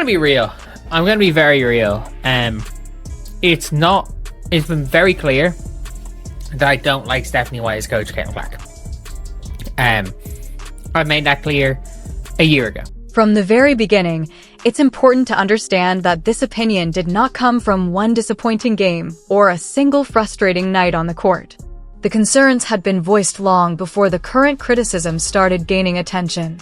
to be real. I'm going to be very real. It's been very clear that I don't like Stephanie White as coach, Caitlin Clark. I made that clear a year ago. From the very beginning, it's important to understand that this opinion did not come from one disappointing game or a single frustrating night on the court. The concerns had been voiced long before the current criticism started gaining attention.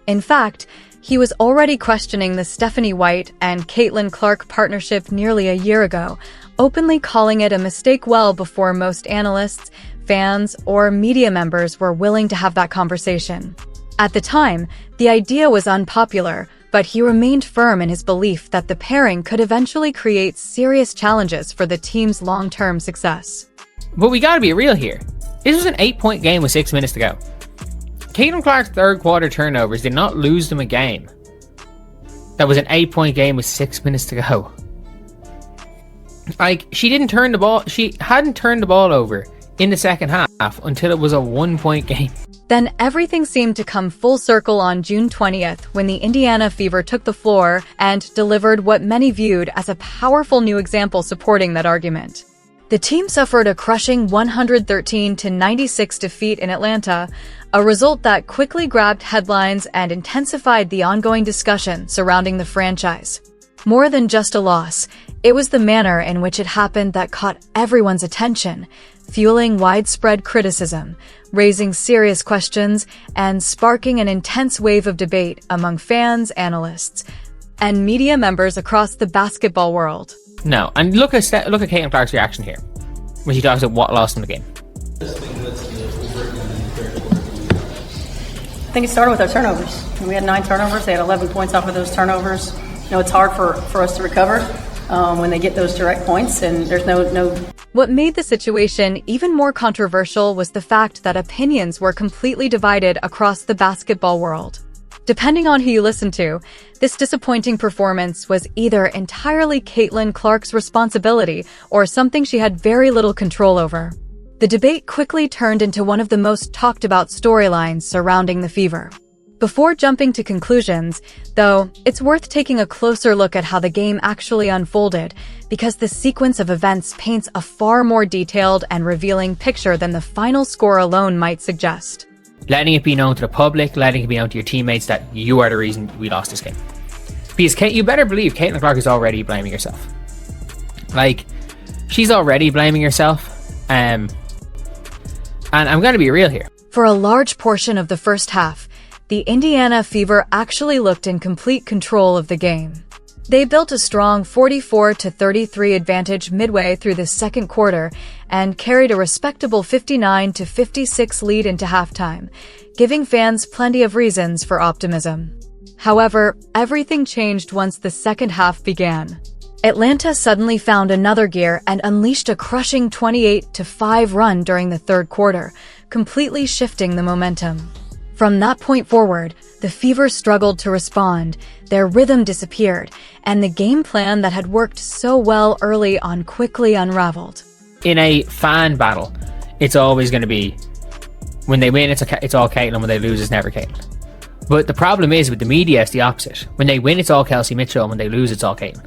In fact, he was already questioning the Stephanie White and Caitlin Clark partnership nearly a year ago, openly calling it a mistake well before most analysts, fans, or media members were willing to have that conversation. At the time, the idea was unpopular, but he remained firm in his belief that the pairing could eventually create serious challenges for the team's long-term success. But we gotta be real here. This was an 8-point game with 6 minutes to go. Caitlin Clark's third quarter turnovers did not lose them a game. That was an 8-point game with 6 minutes to go. She hadn't turned the ball over in the second half until it was a 1-point game. Then everything seemed to come full circle on June 20th when the Indiana Fever took the floor and delivered what many viewed as a powerful new example supporting that argument. The team suffered a crushing 113-96 defeat in Atlanta, a result that quickly grabbed headlines and intensified the ongoing discussion surrounding the franchise. More than just a loss, it was the manner in which it happened that caught everyone's attention, fueling widespread criticism, raising serious questions, and sparking an intense wave of debate among fans, analysts, and media members across the basketball world. No, and look at Caitlin Clark's reaction here when she talks about what lost in the game. I think it started with our turnovers. We had 9 turnovers. They had 11 points off of those turnovers. It's hard for us to recover when they get those direct points, and there's no. What made the situation even more controversial was the fact that opinions were completely divided across the basketball world. Depending on who you listen to, this disappointing performance was either entirely Caitlin Clark's responsibility or something she had very little control over. The debate quickly turned into one of the most talked about storylines surrounding the Fever. Before jumping to conclusions, though, it's worth taking a closer look at how the game actually unfolded, because the sequence of events paints a far more detailed and revealing picture than the final score alone might suggest. Letting it be known to the public, letting it be known to your teammates that you are the reason we lost this game. Because you better believe Caitlin Clark is already blaming herself. She's already blaming herself. And I'm going to be real here. For a large portion of the first half, the Indiana Fever actually looked in complete control of the game. They built a strong 44-33 advantage midway through the second quarter and carried a respectable 59-56 lead into halftime, giving fans plenty of reasons for optimism. However, everything changed once the second half began. Atlanta suddenly found another gear and unleashed a crushing 28-5 run during the third quarter, completely shifting the momentum. From that point forward, the Fever struggled to respond, their rhythm disappeared, and the game plan that had worked so well early on quickly unraveled. In a fan battle, it's always going to be, when they win, it's all Caitlin, when they lose, it's never Caitlin. But the problem is, with the media, it's the opposite. When they win, it's all Kelsey Mitchell, and when they lose, it's all Caitlin.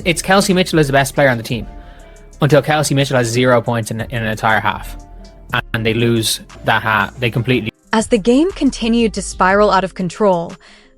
It's Kelsey Mitchell as the best player on the team, until Kelsey Mitchell has 0 points in an entire half. And they lose that half. They completely. As the game continued to spiral out of control,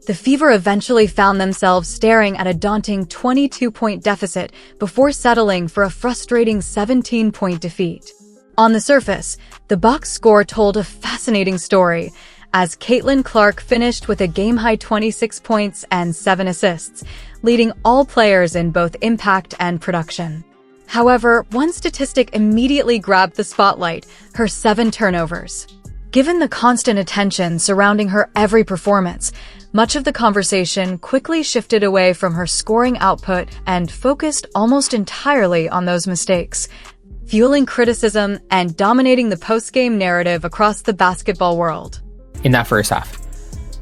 the Fever eventually found themselves staring at a daunting 22-point deficit before settling for a frustrating 17-point defeat. On the surface, the box score told a fascinating story, as Caitlin Clark finished with a game-high 26 points and 7 assists, leading all players in both impact and production. However, one statistic immediately grabbed the spotlight: her 7 turnovers. Given the constant attention surrounding her every performance, much of the conversation quickly shifted away from her scoring output and focused almost entirely on those mistakes, fueling criticism and dominating the post-game narrative across the basketball world. In that first half,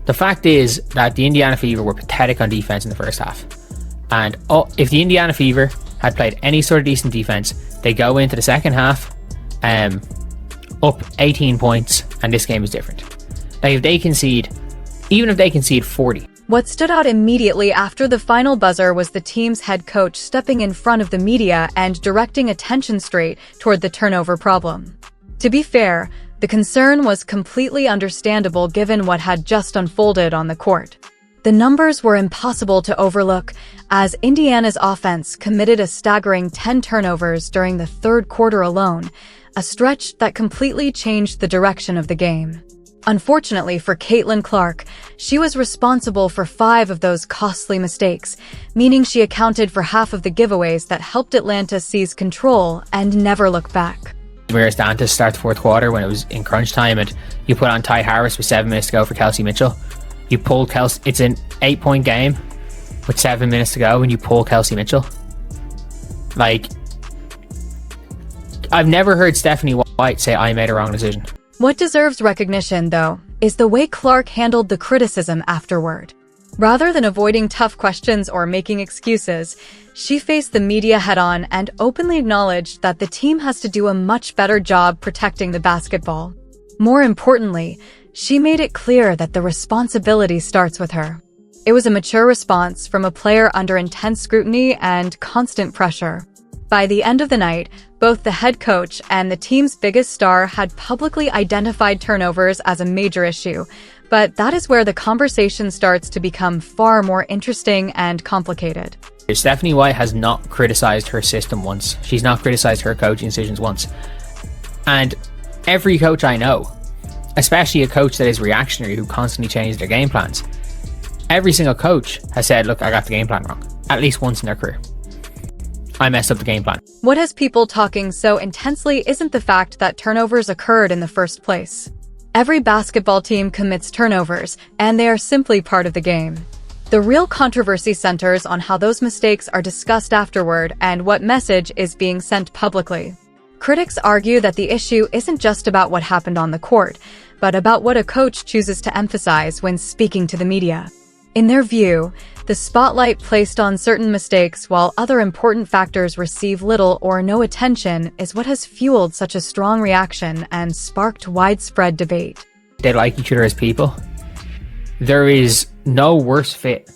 the fact is that the Indiana Fever were pathetic on defense in the first half. And if the Indiana Fever had played any sort of decent defense, they go into the second half up 18 points, and this game is different. Like, even if they concede 40, What stood out immediately after the final buzzer was the team's head coach stepping in front of the media and directing attention straight toward the turnover problem. To be fair, the concern was completely understandable given what had just unfolded on the court. The numbers were impossible to overlook, as Indiana's offense committed a staggering 10 turnovers during the third quarter alone, a stretch that completely changed the direction of the game. Unfortunately for Caitlin Clark, she was responsible for 5 of those costly mistakes, meaning she accounted for half of the giveaways that helped Atlanta seize control and never look back. We were standing to start the fourth quarter when it was in crunch time, and you put on Ty Harris with 7 minutes to go for Kelsey Mitchell. You pulled Kelsey. It's an 8-point game with 7 minutes to go, and you pull Kelsey Mitchell. Like, I've never heard Stephanie White say, "I made a wrong decision." What deserves recognition, though, is the way Clark handled the criticism afterward. Rather than avoiding tough questions or making excuses, she faced the media head-on and openly acknowledged that the team has to do a much better job protecting the basketball. More importantly, she made it clear that the responsibility starts with her. It was a mature response from a player under intense scrutiny and constant pressure. By the end of the night, both the head coach and the team's biggest star had publicly identified turnovers as a major issue, but that is where the conversation starts to become far more interesting and complicated. Stephanie White has not criticized her system once. She's not criticized her coaching decisions once. And every coach I know, especially a coach that is reactionary who constantly changes their game plans, every single coach has said, "Look, I got the game plan wrong," at least once in their career. "I messed up the game plan." What has people talking so intensely isn't the fact that turnovers occurred in the first place. Every basketball team commits turnovers, and they are simply part of the game. The real controversy centers on how those mistakes are discussed afterward and what message is being sent publicly. Critics argue that the issue isn't just about what happened on the court, but about what a coach chooses to emphasize when speaking to the media. In their view, the spotlight placed on certain mistakes while other important factors receive little or no attention is what has fueled such a strong reaction and sparked widespread debate. They like each other as people. There is no worse fit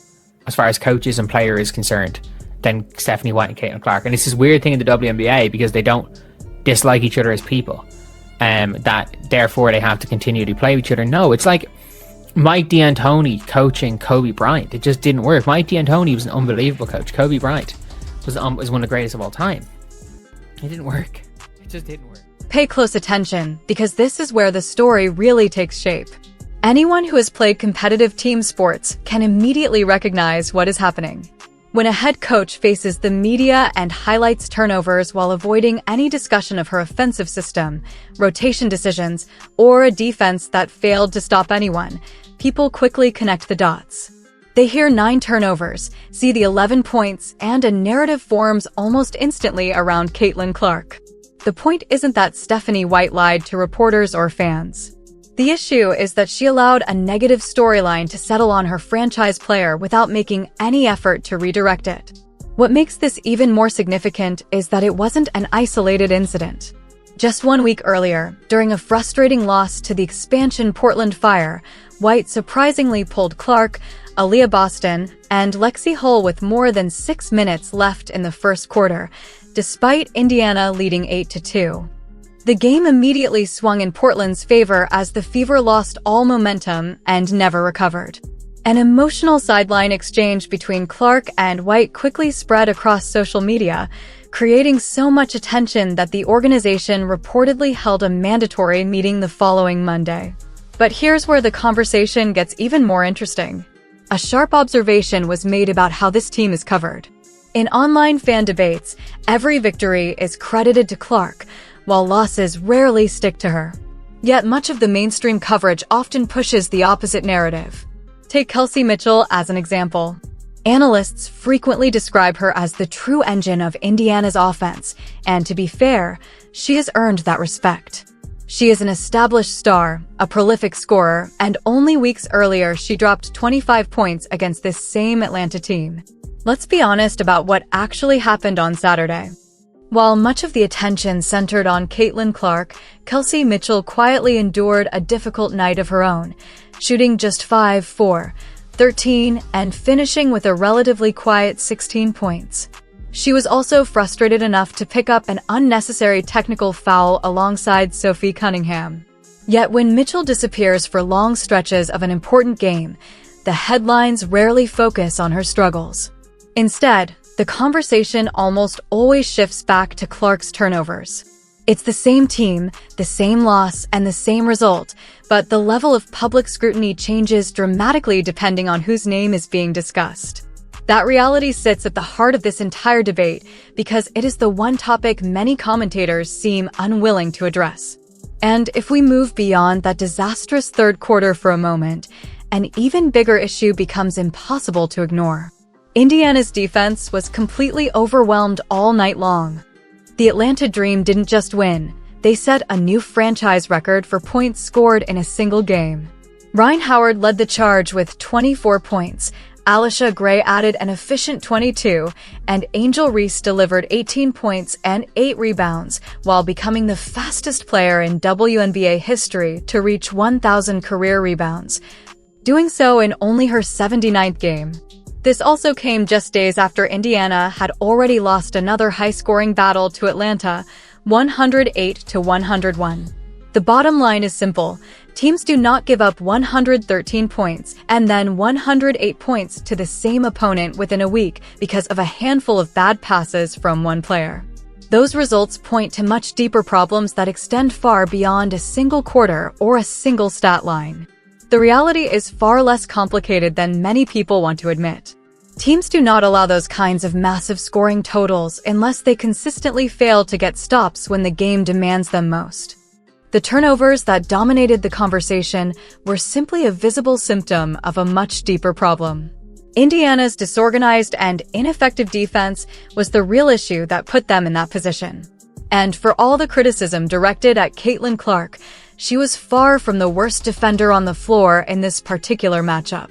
as far as coaches and player is concerned than Stephanie White and Caitlin Clark. And it's this weird thing in the WNBA because they don't dislike each other as people, that therefore they have to continue to play with each other. No, it's like Mike D'Antoni coaching Kobe Bryant. It just didn't work. Mike D'Antoni was an unbelievable coach. Kobe Bryant was one of the greatest of all time. It didn't work. It just didn't work. Pay close attention, because this is where the story really takes shape. Anyone who has played competitive team sports can immediately recognize what is happening. When a head coach faces the media and highlights turnovers while avoiding any discussion of her offensive system, rotation decisions, or a defense that failed to stop anyone, people quickly connect the dots. They hear 9 turnovers, see the 11 points, and a narrative forms almost instantly around Caitlin Clark. The point isn't that Stephanie White lied to reporters or fans. The issue is that she allowed a negative storyline to settle on her franchise player without making any effort to redirect it. What makes this even more significant is that it wasn't an isolated incident. Just 1 week earlier, during a frustrating loss to the expansion Portland Fire, White surprisingly pulled Clark, Aaliyah Boston, and Lexi Hull with more than 6 minutes left in the first quarter, despite Indiana leading 8-2. The game immediately swung in Portland's favor as the Fever lost all momentum and never recovered. An emotional sideline exchange between Clark and White quickly spread across social media, creating so much attention that the organization reportedly held a mandatory meeting the following Monday. But here's where the conversation gets even more interesting. A sharp observation was made about how this team is covered. In online fan debates, every victory is credited to Clark, while losses rarely stick to her. Yet much of the mainstream coverage often pushes the opposite narrative. Take Kelsey Mitchell as an example. Analysts frequently describe her as the true engine of Indiana's offense, and to be fair, she has earned that respect. She is an established star, a prolific scorer, and only weeks earlier she dropped 25 points against this same Atlanta team. Let's be honest about what actually happened on Saturday. While much of the attention centered on Caitlin Clark, Kelsey Mitchell quietly endured a difficult night of her own, shooting just 5 for 13, and finishing with a relatively quiet 16 points. She was also frustrated enough to pick up an unnecessary technical foul alongside Sophie Cunningham. Yet when Mitchell disappears for long stretches of an important game, the headlines rarely focus on her struggles. Instead, the conversation almost always shifts back to Clark's turnovers. It's the same team, the same loss, and the same result, but the level of public scrutiny changes dramatically depending on whose name is being discussed. That reality sits at the heart of this entire debate because it is the one topic many commentators seem unwilling to address. And if we move beyond that disastrous third quarter for a moment, an even bigger issue becomes impossible to ignore. Indiana's defense was completely overwhelmed all night long. The Atlanta Dream didn't just win, they set a new franchise record for points scored in a single game. Rhyne Howard led the charge with 24 points, Alisha Gray added an efficient 22, and Angel Reese delivered 18 points and 8 rebounds, while becoming the fastest player in WNBA history to reach 1,000 career rebounds, doing so in only her 79th game. This also came just days after Indiana had already lost another high-scoring battle to Atlanta, 108-101. The bottom line is simple. Teams do not give up 113 points and then 108 points to the same opponent within a week because of a handful of bad passes from one player. Those results point to much deeper problems that extend far beyond a single quarter or a single stat line. The reality is far less complicated than many people want to admit. Teams do not allow those kinds of massive scoring totals unless they consistently fail to get stops when the game demands them most. The turnovers that dominated the conversation were simply a visible symptom of a much deeper problem. Indiana's disorganized and ineffective defense was the real issue that put them in that position. And for all the criticism directed at Caitlin Clark, she was far from the worst defender on the floor in this particular matchup.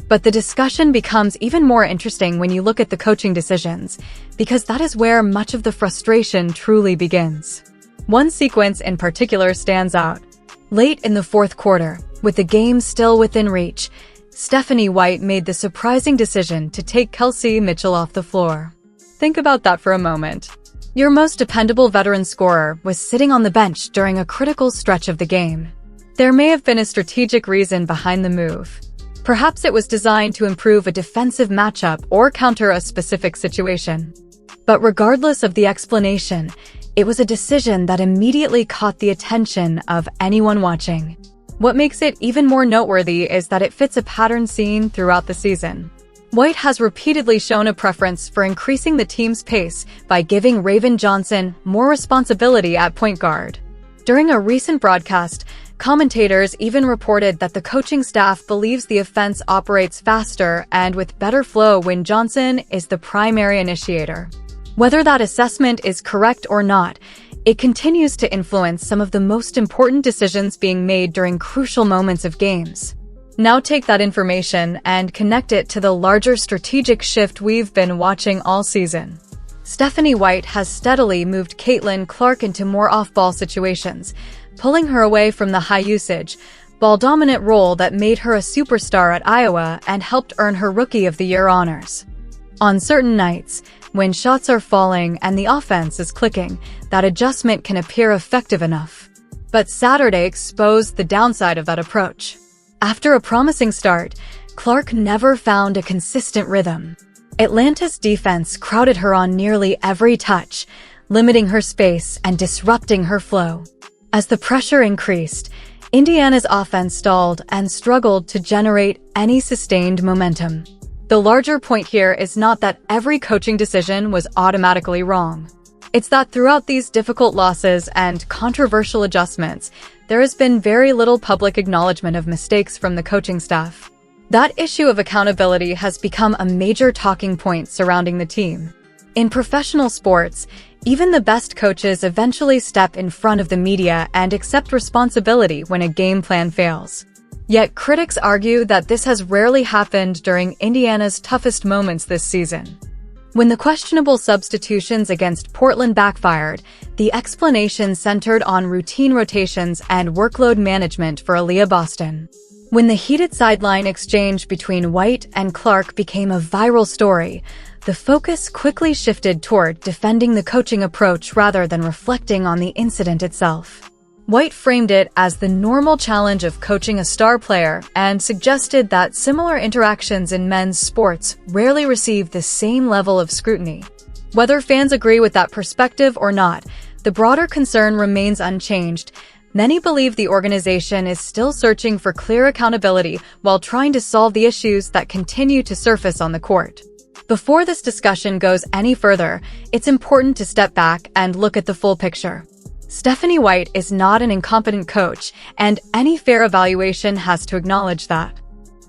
But the discussion becomes even more interesting when you look at the coaching decisions, because that is where much of the frustration truly begins. One sequence in particular stands out. Late in the fourth quarter, with the game still within reach, Stephanie White made the surprising decision to take Kelsey Mitchell off the floor. Think about that for a moment. Your most dependable veteran scorer was sitting on the bench during a critical stretch of the game. There may have been a strategic reason behind the move. Perhaps it was designed to improve a defensive matchup or counter a specific situation. But regardless of the explanation, it was a decision that immediately caught the attention of anyone watching. What makes it even more noteworthy is that it fits a pattern seen throughout the season. White has repeatedly shown a preference for increasing the team's pace by giving Raven Johnson more responsibility at point guard. During a recent broadcast, commentators even reported that the coaching staff believes the offense operates faster and with better flow when Johnson is the primary initiator. Whether that assessment is correct or not, it continues to influence some of the most important decisions being made during crucial moments of games. Now take that information and connect it to the larger strategic shift we've been watching all season. Stephanie White has steadily moved Caitlin Clark into more off-ball situations, pulling her away from the high-usage, ball-dominant role that made her a superstar at Iowa and helped earn her Rookie of the Year honors. On certain nights, when shots are falling and the offense is clicking, that adjustment can appear effective enough. But Saturday exposed the downside of that approach. After a promising start, Clark never found a consistent rhythm. Atlanta's defense crowded her on nearly every touch, limiting her space and disrupting her flow. As the pressure increased, Indiana's offense stalled and struggled to generate any sustained momentum. The larger point here is not that every coaching decision was automatically wrong. It's that throughout these difficult losses and controversial adjustments, there has been very little public acknowledgement of mistakes from the coaching staff. That issue of accountability has become a major talking point surrounding the team. In professional sports, even the best coaches eventually step in front of the media and accept responsibility when a game plan fails. Yet critics argue that this has rarely happened during Indiana's toughest moments this season. When the questionable substitutions against Portland backfired, the explanation centered on routine rotations and workload management for Aaliyah Boston. When the heated sideline exchange between White and Clark became a viral story, the focus quickly shifted toward defending the coaching approach rather than reflecting on the incident itself. White framed it as the normal challenge of coaching a star player and suggested that similar interactions in men's sports rarely receive the same level of scrutiny. Whether fans agree with that perspective or not, the broader concern remains unchanged. Many believe the organization is still searching for clear accountability while trying to solve the issues that continue to surface on the court. Before this discussion goes any further, it's important to step back and look at the full picture. Stephanie White is not an incompetent coach, and any fair evaluation has to acknowledge that.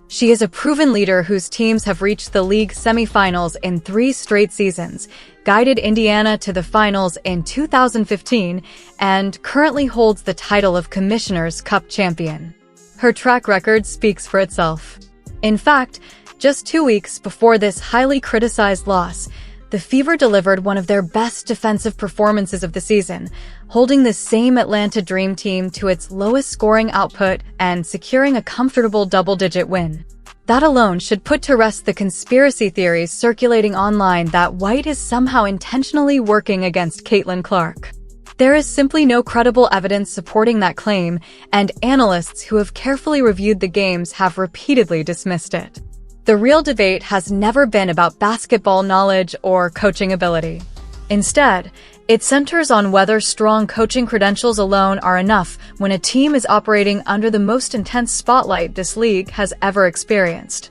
She is a proven leader whose teams have reached the league semifinals in 3 straight seasons, guided Indiana to the finals in 2015, and currently holds the title of Commissioner's Cup champion. Her track record speaks for itself. In fact, just 2 weeks before this highly criticized loss, the Fever delivered one of their best defensive performances of the season, holding the same Atlanta Dream team to its lowest scoring output and securing a comfortable double-digit win. That alone should put to rest the conspiracy theories circulating online that White is somehow intentionally working against Caitlin Clark. There is simply no credible evidence supporting that claim, and analysts who have carefully reviewed the games have repeatedly dismissed it. The real debate has never been about basketball knowledge or coaching ability. Instead, it centers on whether strong coaching credentials alone are enough when a team is operating under the most intense spotlight this league has ever experienced.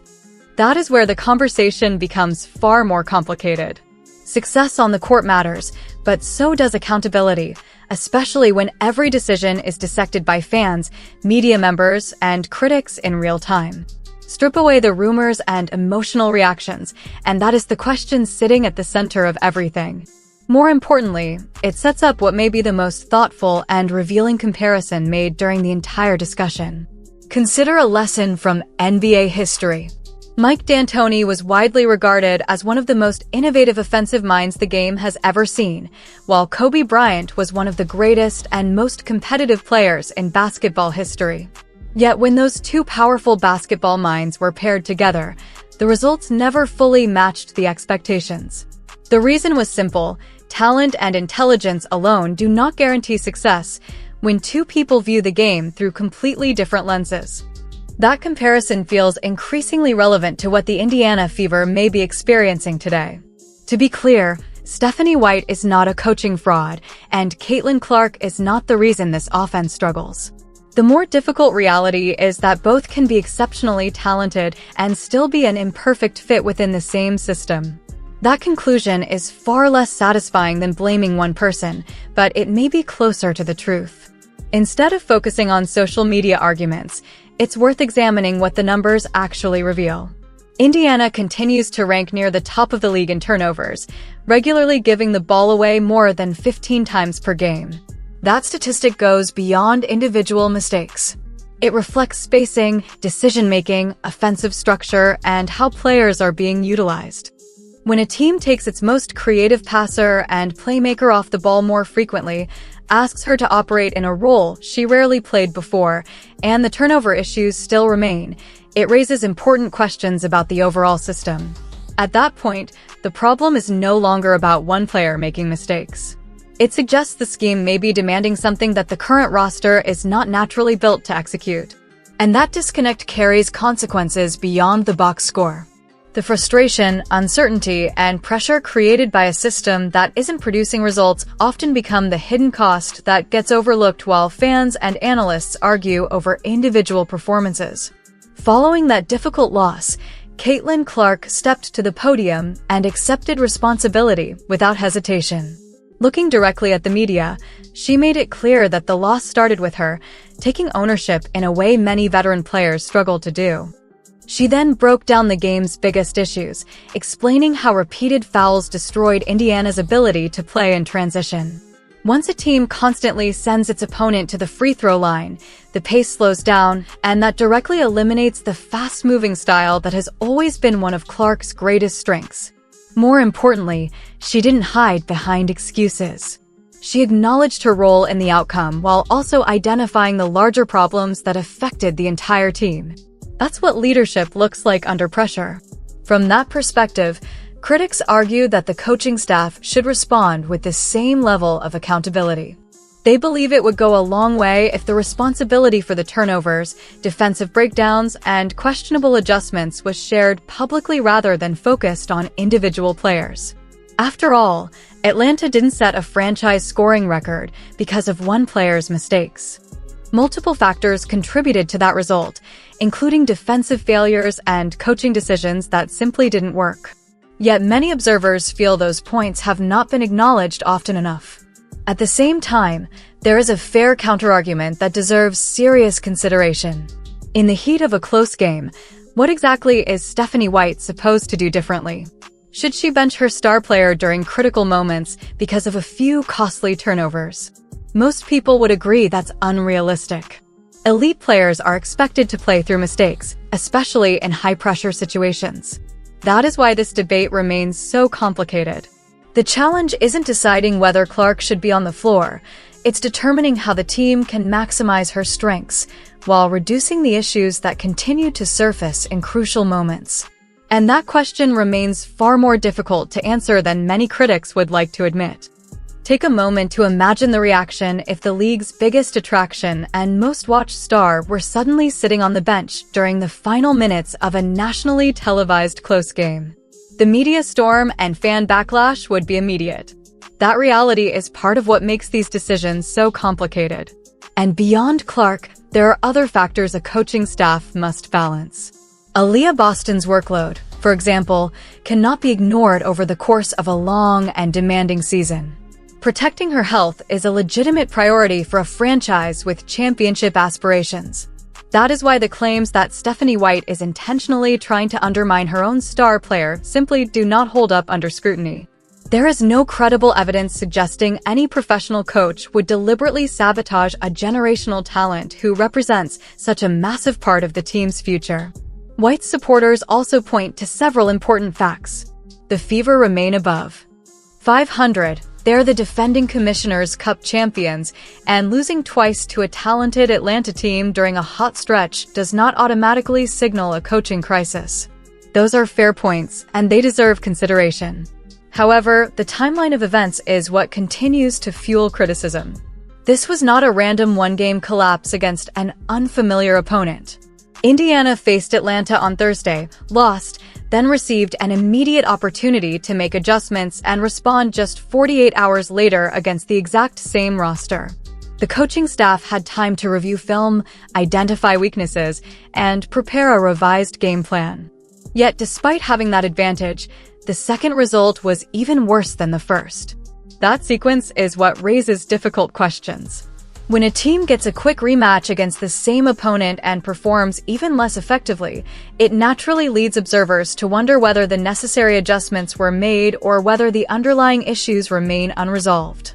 That is where the conversation becomes far more complicated. Success on the court matters, but so does accountability, especially when every decision is dissected by fans, media members, and critics in real time. Strip away the rumors and emotional reactions, and that is the question sitting at the center of everything. More importantly, it sets up what may be the most thoughtful and revealing comparison made during the entire discussion. Consider a lesson from NBA history. Mike D'Antoni was widely regarded as one of the most innovative offensive minds the game has ever seen, while Kobe Bryant was one of the greatest and most competitive players in basketball history. Yet when those two powerful basketball minds were paired together, the results never fully matched the expectations. The reason was simple: talent and intelligence alone do not guarantee success when two people view the game through completely different lenses. That comparison feels increasingly relevant to what the Indiana Fever may be experiencing today. To be clear, Stephanie White is not a coaching fraud, and Caitlin Clark is not the reason this offense struggles. The more difficult reality is that both can be exceptionally talented and still be an imperfect fit within the same system. That conclusion is far less satisfying than blaming one person, but it may be closer to the truth. Instead of focusing on social media arguments, it's worth examining what the numbers actually reveal. Indiana continues to rank near the top of the league in turnovers, regularly giving the ball away more than 15 times per game. That statistic goes beyond individual mistakes. It reflects spacing, decision-making, offensive structure, and how players are being utilized. When a team takes its most creative passer and playmaker off the ball more frequently, asks her to operate in a role she rarely played before, and the turnover issues still remain, it raises important questions about the overall system. At that point, the problem is no longer about one player making mistakes. It suggests the scheme may be demanding something that the current roster is not naturally built to execute. And that disconnect carries consequences beyond the box score. The frustration, uncertainty, and pressure created by a system that isn't producing results often become the hidden cost that gets overlooked while fans and analysts argue over individual performances. Following that difficult loss, Caitlin Clark stepped to the podium and accepted responsibility without hesitation. Looking directly at the media, she made it clear that the loss started with her, taking ownership in a way many veteran players struggle to do. She then broke down the game's biggest issues, explaining how repeated fouls destroyed Indiana's ability to play in transition. Once a team constantly sends its opponent to the free throw line, the pace slows down, and that directly eliminates the fast-moving style that has always been one of Clark's greatest strengths. More importantly, she didn't hide behind excuses. She acknowledged her role in the outcome while also identifying the larger problems that affected the entire team. That's what leadership looks like under pressure. From that perspective, critics argue that the coaching staff should respond with the same level of accountability. They believe it would go a long way if the responsibility for the turnovers, defensive breakdowns, and questionable adjustments was shared publicly rather than focused on individual players. After all, Atlanta didn't set a franchise scoring record because of one player's mistakes. Multiple factors contributed to that result, including defensive failures and coaching decisions that simply didn't work. Yet many observers feel those points have not been acknowledged often enough. At the same time, there is a fair counterargument that deserves serious consideration. In the heat of a close game, what exactly is Stephanie White supposed to do differently? Should she bench her star player during critical moments because of a few costly turnovers? Most people would agree that's unrealistic. Elite players are expected to play through mistakes, especially in high-pressure situations. That is why this debate remains so complicated. The challenge isn't deciding whether Clark should be on the floor, it's determining how the team can maximize her strengths while reducing the issues that continue to surface in crucial moments. And that question remains far more difficult to answer than many critics would like to admit. Take a moment to imagine the reaction if the league's biggest attraction and most watched star were suddenly sitting on the bench during the final minutes of a nationally televised close game. The media storm and fan backlash would be immediate. That reality is part of what makes these decisions so complicated. And beyond Clark, there are other factors a coaching staff must balance. Aaliyah Boston's workload, for example, cannot be ignored over the course of a long and demanding season. Protecting her health is a legitimate priority for a franchise with championship aspirations. That is why the claims that Stephanie White is intentionally trying to undermine her own star player simply do not hold up under scrutiny. There is no credible evidence suggesting any professional coach would deliberately sabotage a generational talent who represents such a massive part of the team's future. White's supporters also point to several important facts. The Fever remain above 500. They're the defending Commissioner's Cup champions, and losing twice to a talented Atlanta team during a hot stretch does not automatically signal a coaching crisis. Those are fair points, and they deserve consideration. However, the timeline of events is what continues to fuel criticism. This was not a random one-game collapse against an unfamiliar opponent. Indiana faced Atlanta on Thursday, lost, then received an immediate opportunity to make adjustments and respond just 48 hours later against the exact same roster. The coaching staff had time to review film, identify weaknesses, and prepare a revised game plan. Yet despite having that advantage, the second result was even worse than the first. That sequence is what raises difficult questions. When a team gets a quick rematch against the same opponent and performs even less effectively, it naturally leads observers to wonder whether the necessary adjustments were made or whether the underlying issues remain unresolved.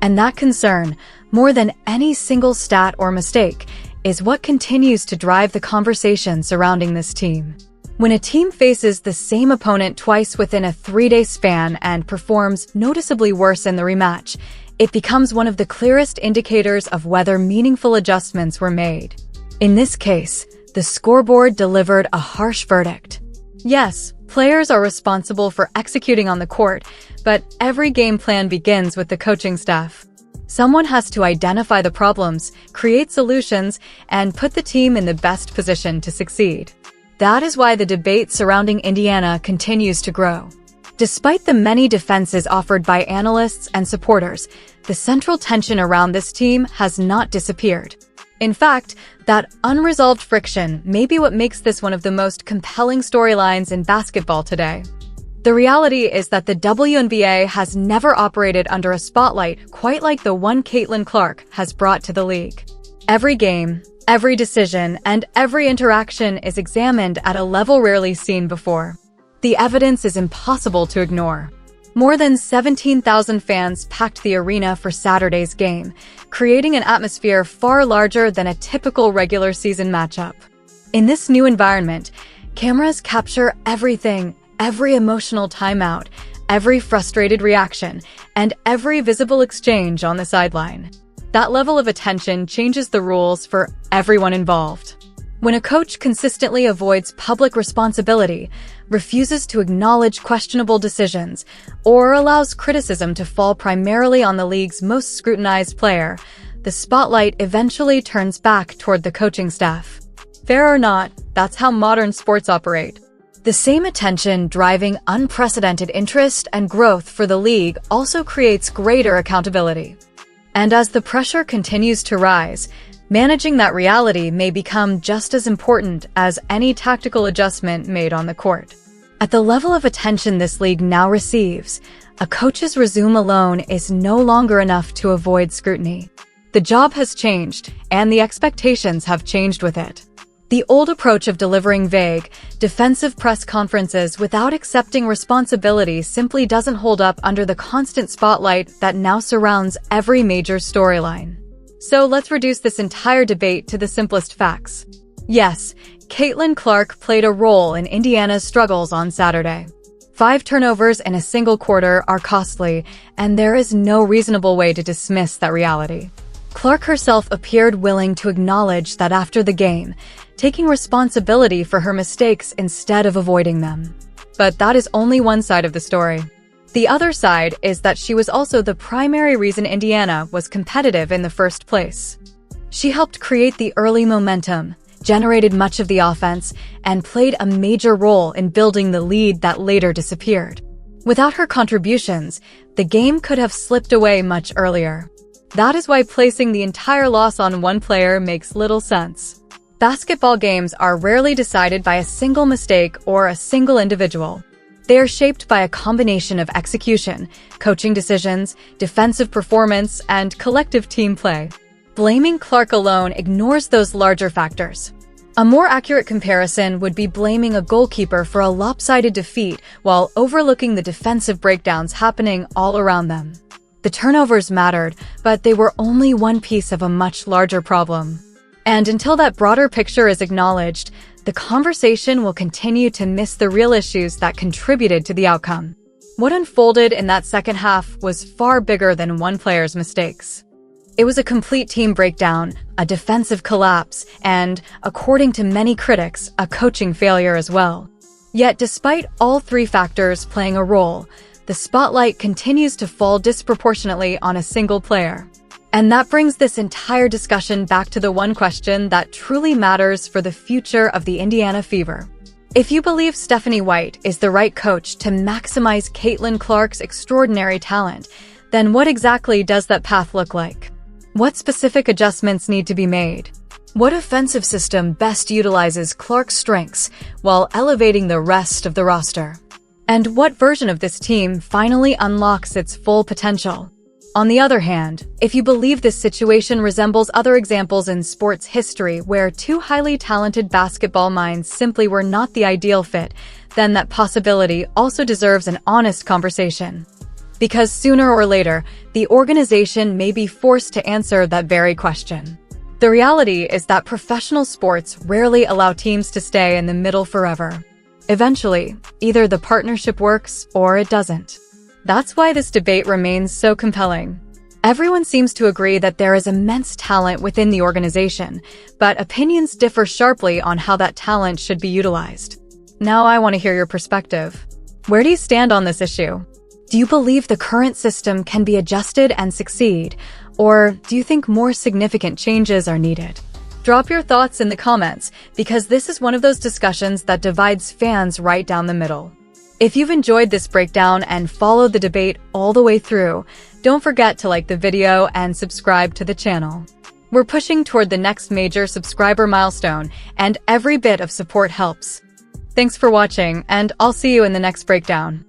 And that concern, more than any single stat or mistake, is what continues to drive the conversation surrounding this team. When a team faces the same opponent twice within a 3-day span and performs noticeably worse in the rematch, it becomes one of the clearest indicators of whether meaningful adjustments were made. In this case, the scoreboard delivered a harsh verdict. Yes, players are responsible for executing on the court, but every game plan begins with the coaching staff. Someone has to identify the problems, create solutions, and put the team in the best position to succeed. That is why the debate surrounding Indiana continues to grow. Despite the many defenses offered by analysts and supporters, the central tension around this team has not disappeared. In fact, that unresolved friction may be what makes this one of the most compelling storylines in basketball today. The reality is that the WNBA has never operated under a spotlight quite like the one Caitlin Clark has brought to the league. Every game, every decision, and every interaction is examined at a level rarely seen before. The evidence is impossible to ignore. More than 17,000 fans packed the arena for Saturday's game, creating an atmosphere far larger than a typical regular season matchup. In this new environment, cameras capture everything, every emotional timeout, every frustrated reaction, and every visible exchange on the sideline. That level of attention changes the rules for everyone involved. When a coach consistently avoids public responsibility, refuses to acknowledge questionable decisions, or allows criticism to fall primarily on the league's most scrutinized player, the spotlight eventually turns back toward the coaching staff. Fair or not, that's how modern sports operate. The same attention driving unprecedented interest and growth for the league also creates greater accountability. And as the pressure continues to rise, managing that reality may become just as important as any tactical adjustment made on the court. At the level of attention this league now receives, a coach's resume alone is no longer enough to avoid scrutiny. The job has changed, and the expectations have changed with it. The old approach of delivering vague, defensive press conferences without accepting responsibility simply doesn't hold up under the constant spotlight that now surrounds every major storyline. So let's reduce this entire debate to the simplest facts. Yes, Caitlin Clark played a role in Indiana's struggles on Saturday. 5 turnovers in a single quarter are costly, and there is no reasonable way to dismiss that reality. Clark herself appeared willing to acknowledge that after the game, taking responsibility for her mistakes instead of avoiding them. But that is only one side of the story. The other side is that she was also the primary reason Indiana was competitive in the first place. She helped create the early momentum, generated much of the offense, and played a major role in building the lead that later disappeared. Without her contributions, the game could have slipped away much earlier. That is why placing the entire loss on one player makes little sense. Basketball games are rarely decided by a single mistake or a single individual. They are shaped by a combination of execution, coaching decisions, defensive performance, and collective team play. Blaming Clark alone ignores those larger factors. A more accurate comparison would be blaming a goalkeeper for a lopsided defeat while overlooking the defensive breakdowns happening all around them. The turnovers mattered, but they were only one piece of a much larger problem. And until that broader picture is acknowledged, the conversation will continue to miss the real issues that contributed to the outcome. What unfolded in that second half was far bigger than one player's mistakes. It was a complete team breakdown, a defensive collapse, and, according to many critics, a coaching failure as well. Yet despite all 3 factors playing a role, the spotlight continues to fall disproportionately on a single player. And that brings this entire discussion back to the one question that truly matters for the future of the Indiana Fever. If you believe Stephanie White is the right coach to maximize Caitlin Clark's extraordinary talent, then what exactly does that path look like? What specific adjustments need to be made? What offensive system best utilizes Clark's strengths while elevating the rest of the roster? And what version of this team finally unlocks its full potential? On the other hand, if you believe this situation resembles other examples in sports history where 2 highly talented basketball minds simply were not the ideal fit, then that possibility also deserves an honest conversation. Because sooner or later, the organization may be forced to answer that very question. The reality is that professional sports rarely allow teams to stay in the middle forever. Eventually, either the partnership works or it doesn't. That's why this debate remains so compelling. Everyone seems to agree that there is immense talent within the organization, but opinions differ sharply on how that talent should be utilized. Now I want to hear your perspective. Where do you stand on this issue? Do you believe the current system can be adjusted and succeed, or do you think more significant changes are needed? Drop your thoughts in the comments, because this is one of those discussions that divides fans right down the middle. If you've enjoyed this breakdown and followed the debate all the way through, don't forget to like the video and subscribe to the channel. We're pushing toward the next major subscriber milestone, and every bit of support helps. Thanks for watching, and I'll see you in the next breakdown.